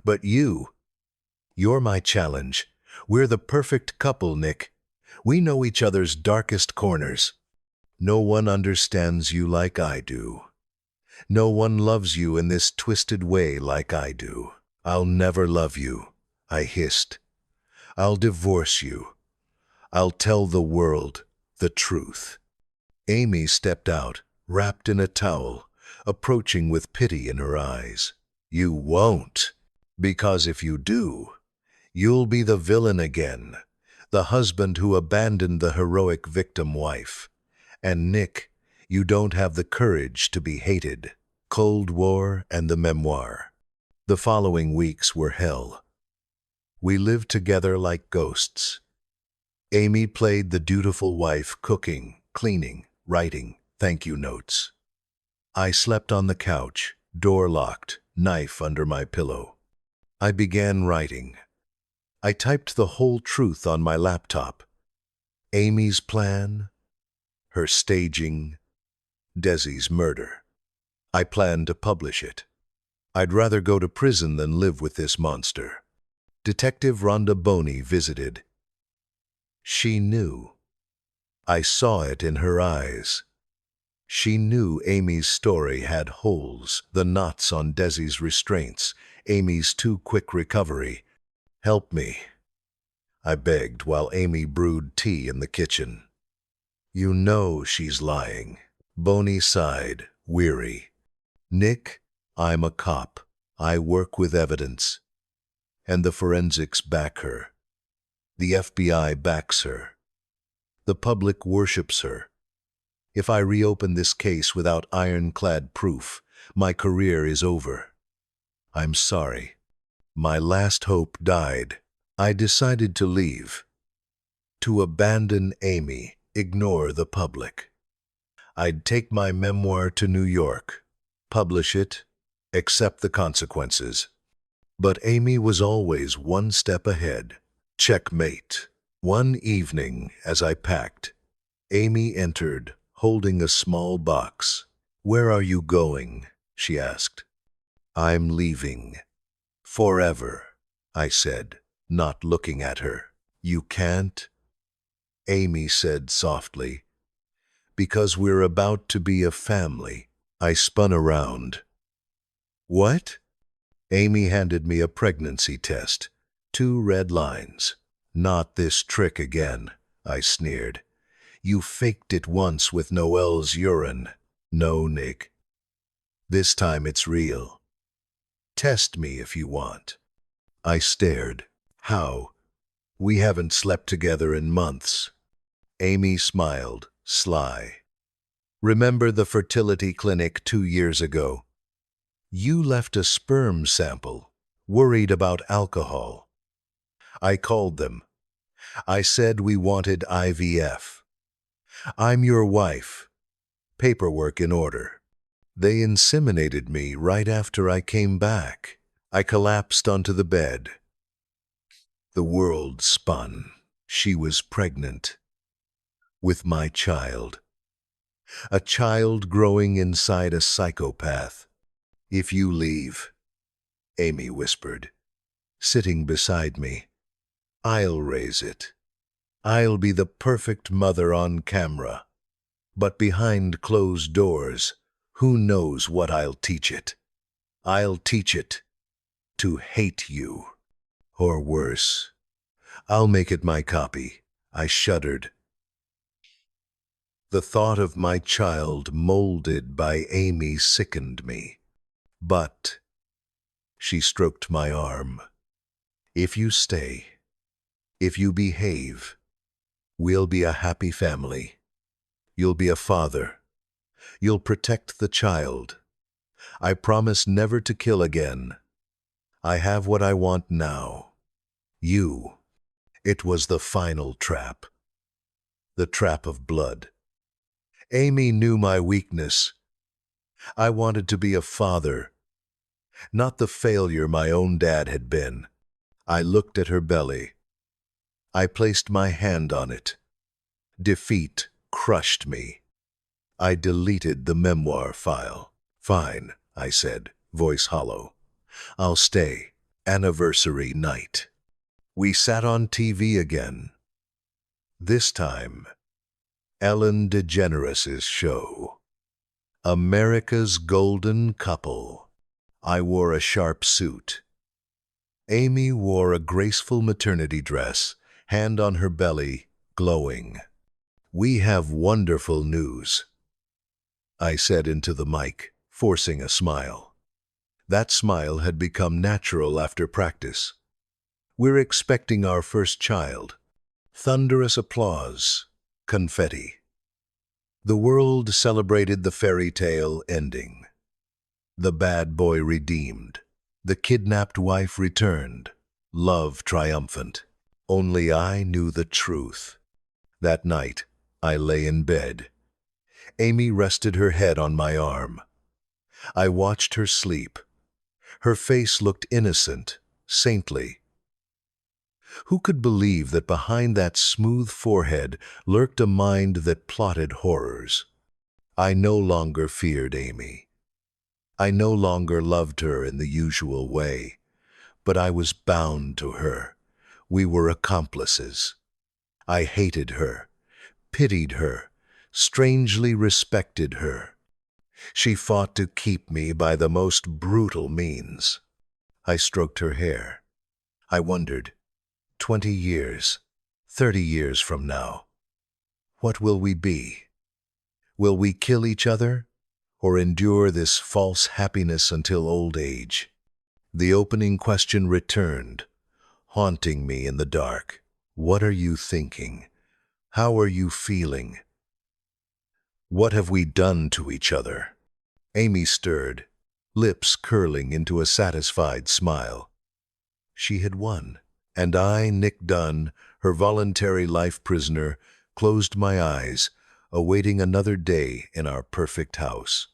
But you're my challenge. We're the perfect couple, Nick. We know each other's darkest corners. No one understands you like I do. No one loves you in this twisted way like I do. I'll never love you," I hissed. "I'll divorce you. I'll tell the world the truth." Amy stepped out, wrapped in a towel, approaching with pity in her eyes. "You won't, because if you do, you'll be the villain again, the husband who abandoned the heroic victim wife. And Nick, you don't have the courage to be hated." Cold War and the memoir. The following weeks were hell. We lived together like ghosts. Amy played the dutiful wife, cooking, cleaning, writing thank you notes. I slept on the couch, door locked, knife under my pillow. I began writing. I typed the whole truth on my laptop. Amy's plan, her staging, Desi's murder. I planned to publish it. I'd rather go to prison than live with this monster. Detective Rhonda Boney visited. She knew. I saw it in her eyes. She knew Amy's story had holes, the knots on Desi's restraints, Amy's too quick recovery. "Help me," I begged while Amy brewed tea in the kitchen. "You know she's lying." Boney sighed, weary. "Nick, I'm a cop. I work with evidence. And the forensics back her. The FBI backs her. The public worships her. If I reopen this case without ironclad proof, my career is over. I'm sorry. My last hope died. I decided to leave. To abandon Amy, ignore the public. I'd take my memoir to New York, publish it, accept the consequences. But Amy was always one step ahead. Checkmate. One evening, as I packed, Amy entered, holding a small box. "Where are you going?" she asked. "I'm leaving. Forever," I said, not looking at her. "You can't," Amy said softly. "Because we're about to be a family." I spun around. "What?" Amy handed me a pregnancy test. 2 red lines. "Not this trick again," I sneered. "You faked it once with Noelle's urine." "No, Nick. This time it's real. Test me if you want. I stared. How? We haven't slept together in months. Amy smiled, sly. Remember the fertility clinic 2 years ago? You left a sperm sample, worried about alcohol. I called them. I said we wanted IVF. I'm your wife. Paperwork in order. They inseminated me right after I came back. I collapsed onto the bed. The world spun. She was pregnant. With my child. A child growing inside a psychopath. If you leave, Amy whispered, sitting beside me, I'll raise it. I'll be the perfect mother on camera. But behind closed doors, who knows what I'll teach it? I'll teach it to hate you. Or worse. I'll make it my copy. I shuddered. The thought of my child molded by Amy sickened me. But, she stroked my arm, if you stay, if you behave, we'll be a happy family. You'll be a father. You'll protect the child. I promise never to kill again. I have what I want now. You. It was the final trap. The trap of blood. Amy knew my weakness. I wanted to be a father, not the failure my own dad had been. I looked at her belly. I placed my hand on it. Defeat crushed me. I deleted the memoir file. Fine, I said, voice hollow. I'll stay. Anniversary night. We sat on TV again. This time, Ellen DeGeneres' show. America's Golden Couple. I wore a sharp suit. Amy wore a graceful maternity dress, hand on her belly, glowing. We have wonderful news, I said into the mic, forcing a smile. That smile had become natural after practice. We're expecting our first child. Thunderous applause, confetti. The world celebrated the fairy tale ending. The bad boy redeemed. The kidnapped wife returned. Love triumphant. Only I knew the truth. That night, I lay in bed. Amy rested her head on my arm. I watched her sleep. Her face looked innocent, saintly. Who could believe that behind that smooth forehead lurked a mind that plotted horrors? I no longer feared Amy. I no longer loved her in the usual way, but I was bound to her. We were accomplices. I hated her, pitied her, strangely respected her. She fought to keep me by the most brutal means. I stroked her hair. I wondered, 20 years, 30 years from now, what will we be? Will we kill each other, or endure this false happiness until old age? The opening question returned, haunting me in the dark. What are you thinking? How are you feeling? What have we done to each other? Amy stirred, lips curling into a satisfied smile. She had won, and I, Nick Dunn, her voluntary life prisoner, closed my eyes, awaiting another day in our perfect house.